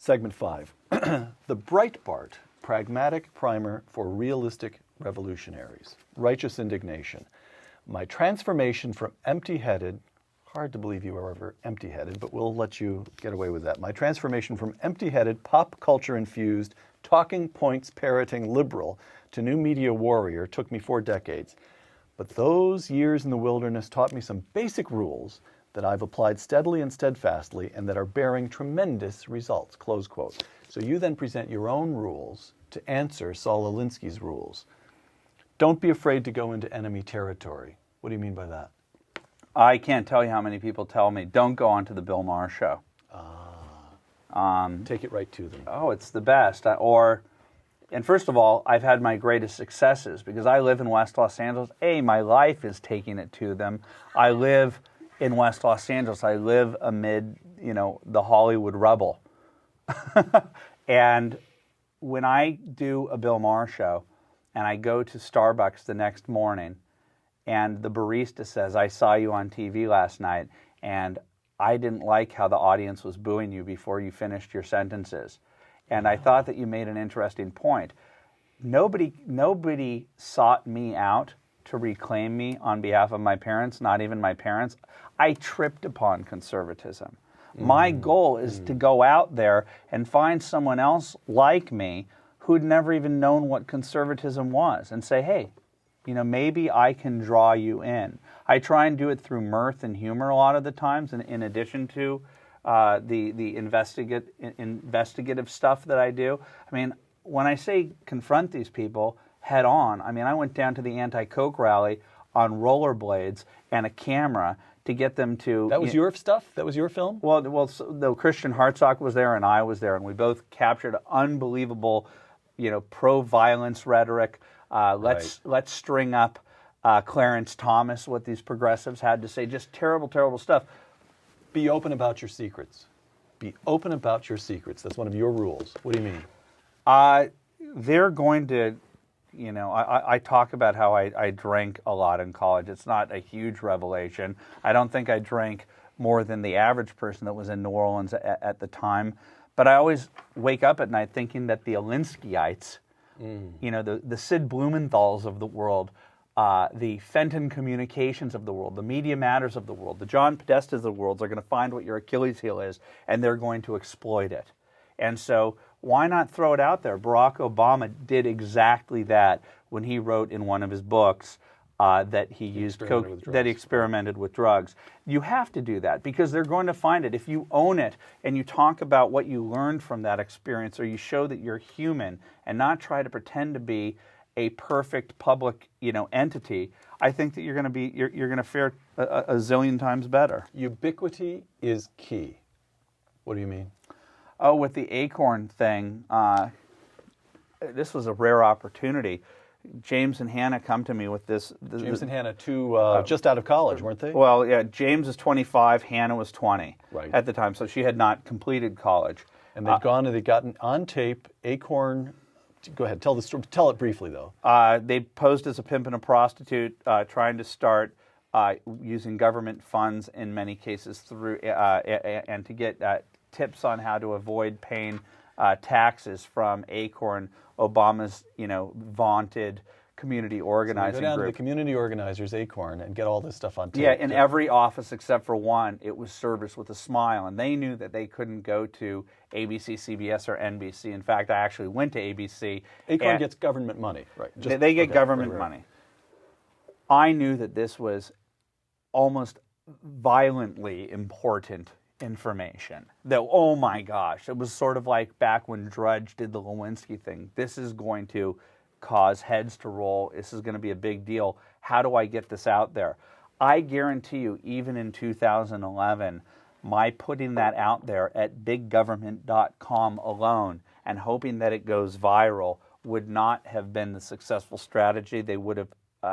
Segment 5. The Breitbart, Pragmatic Primer for Realistic Revolutionaries. Righteous Indignation. My transformation from empty-headed, hard to believe you were ever empty-headed, but we'll let you get away with that. My transformation from empty-headed, pop culture-infused, talking points parroting liberal to new media warrior took me 4 decades. But those years in the wilderness taught me some basic rules that I've applied steadily and steadfastly and that are bearing tremendous results, close quote. So you then present your own rules to answer Saul Alinsky's rules. Don't be afraid to go into enemy territory. What do you mean by that? I can't tell you how many people tell me, don't go onto the Bill Maher show. Take it right to them. Oh, it's the best. And first of all, I've had my greatest successes because I live in West Los Angeles. My life is taking it to them. I live in West Los Angeles. I live amid, the Hollywood rubble. And when I do a Bill Maher show and I go to Starbucks the next morning and the barista says, I saw you on TV last night and I didn't like how the audience was booing you before you finished your sentences. And I thought that you made an interesting point. Nobody sought me out to reclaim me on behalf of my parents, not even my parents. I tripped upon conservatism. My goal is to go out there and find someone else like me who'd never even known what conservatism was and say, hey, maybe I can draw you in. I try and do it through mirth and humor a lot of the times, and in addition to the investigative stuff that I do. I mean, when I say confront these people head on, I went down to the anti-Coke rally on rollerblades and a camera to get them to... That was your stuff? That was your film? Well, the Christian Hartsock was there and I was there, and we both captured unbelievable, pro-violence rhetoric. Let's string up Clarence Thomas, what these progressives had to say. Just terrible, terrible stuff. Be open about your secrets. Be open about your secrets. That's one of your rules. What do you mean? They're going to... I talk about how I drank a lot in college. It's not a huge revelation. I don't think I drank more than the average person that was in New Orleans at the time. But I always wake up at night thinking that the Alinskyites, the Sid Blumenthals of the world, the Fenton Communications of the world, the Media Matters of the world, the John Podestas of the world are going to find what your Achilles heel is, and they're going to exploit it. And so why not throw it out there? Barack Obama did exactly that when he wrote in one of his books that he used coke, that he experimented with drugs. You have to do that because they're going to find it. If you own it and you talk about what you learned from that experience, or you show that you're human and not try to pretend to be a perfect public, entity, I think that you're going to fare a zillion times better. Ubiquity is key. What do you mean? Oh, with the Acorn thing, this was a rare opportunity. James and Hannah come to me with this. James and Hannah, two just out of college, weren't they? Well, yeah, James is 25, Hannah was 20 at the time, so she had not completed college. And they'd gotten on tape, Acorn. Go ahead, tell the story. Tell it briefly, though. They posed as a pimp and a prostitute, trying to start using government funds in many cases through and to get tips on how to avoid paying taxes from Acorn, Obama's vaunted community organizing go down group. To the community organizers, Acorn, and get all this stuff on tape. Yeah, in every office except for one, it was serviced with a smile, and they knew that they couldn't go to ABC, CBS, or NBC. In fact, I actually went to ABC. Acorn gets government money, right? They get government money. I knew that this was almost violently important information. That, oh my gosh, it was sort of like back when Drudge did the Lewinsky thing. This is going to cause heads to roll. This is going to be a big deal. How do I get this out there? I guarantee you, even in 2011, my putting that out there at biggovernment.com alone and hoping that it goes viral would not have been the successful strategy. They would have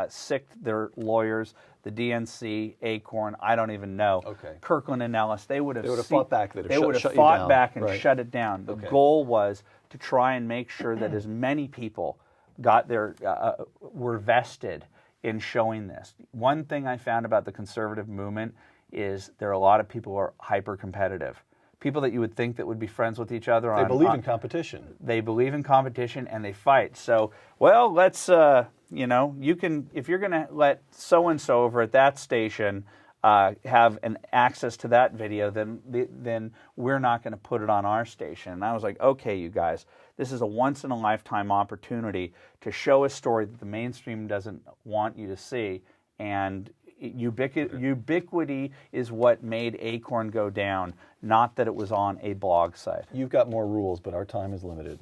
sicked their lawyers, the DNC, Acorn, I don't even know. Okay. Kirkland and Ellis, they would have fought back. They would have fought back and right. shut it down. The goal was to try and make sure that as many people were vested in showing this. One thing I found about the conservative movement is there are a lot of people who are hyper-competitive. people that you would think that would be friends with each other. They believe in competition. They believe in competition and they fight. So, well, let's, you can, if you're going to let so-and-so over at that station have an access to that video, then we're not going to put it on our station. And I was like, okay, you guys, this is a once-in-a-lifetime opportunity to show a story that the mainstream doesn't want you to see. And ubiquity is what made Acorn go down, not that it was on a blog site. You've got more rules, but our time is limited.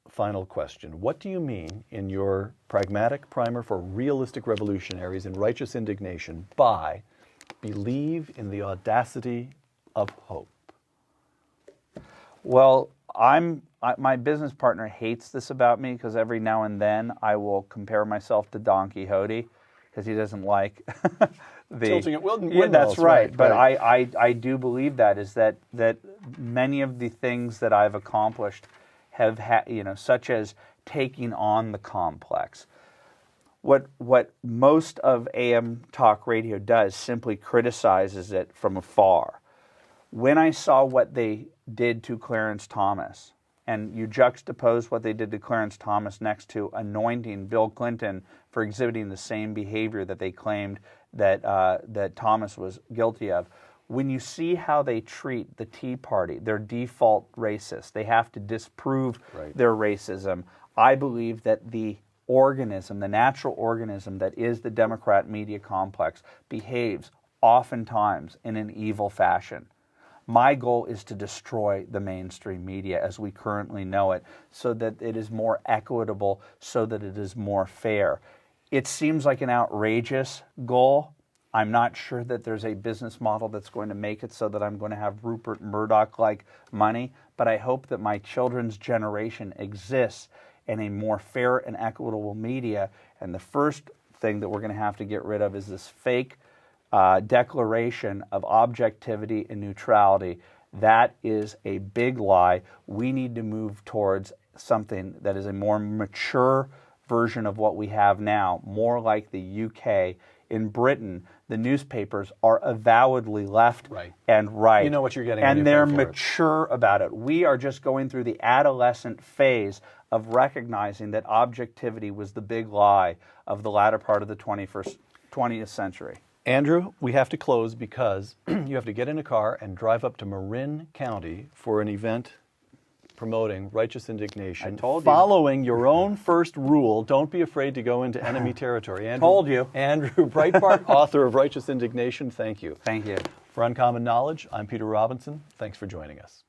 Final question. What do you mean in your pragmatic primer for realistic revolutionaries in righteous indignation by believe in the audacity of hope? Well, my business partner hates this about me because every now and then I will compare myself to Don Quixote because he doesn't like the tilting at windmills. Yeah, that's right. But right. I do believe that is that many of the things that I've accomplished have such as taking on the complex. What most of AM talk radio does simply criticizes it from afar. When I saw what they did to Clarence Thomas, and you juxtapose what they did to Clarence Thomas next to anointing Bill Clinton for exhibiting the same behavior that they claimed that Thomas was guilty of, when you see how they treat the Tea Party, they're default racist. They have to disprove their racism. I believe that the organism, the natural organism that is the Democrat media complex, behaves oftentimes in an evil fashion. My goal is to destroy the mainstream media as we currently know it so that it is more equitable, so that it is more fair. It seems like an outrageous goal. I'm not sure that there's a business model that's going to make it so that I'm going to have Rupert Murdoch-like money, but I hope that my children's generation exists in a more fair and equitable media. And the first thing that we're going to have to get rid of is this fake declaration of objectivity and neutrality. That is a big lie. We need to move towards something that is a more mature version of what we have now, more like the UK. In Britain, the newspapers are avowedly left and right. You know what you're getting. And they're mature about it. We are just going through the adolescent phase of recognizing that objectivity was the big lie of the latter part of the 20th century. Andrew, we have to close because you have to get in a car and drive up to Marin County for an event promoting righteous indignation. I told you. Following your own first rule, don't be afraid to go into enemy territory. Andrew, told you. Andrew Breitbart, author of Righteous Indignation, thank you. Thank you. For Uncommon Knowledge, I'm Peter Robinson. Thanks for joining us.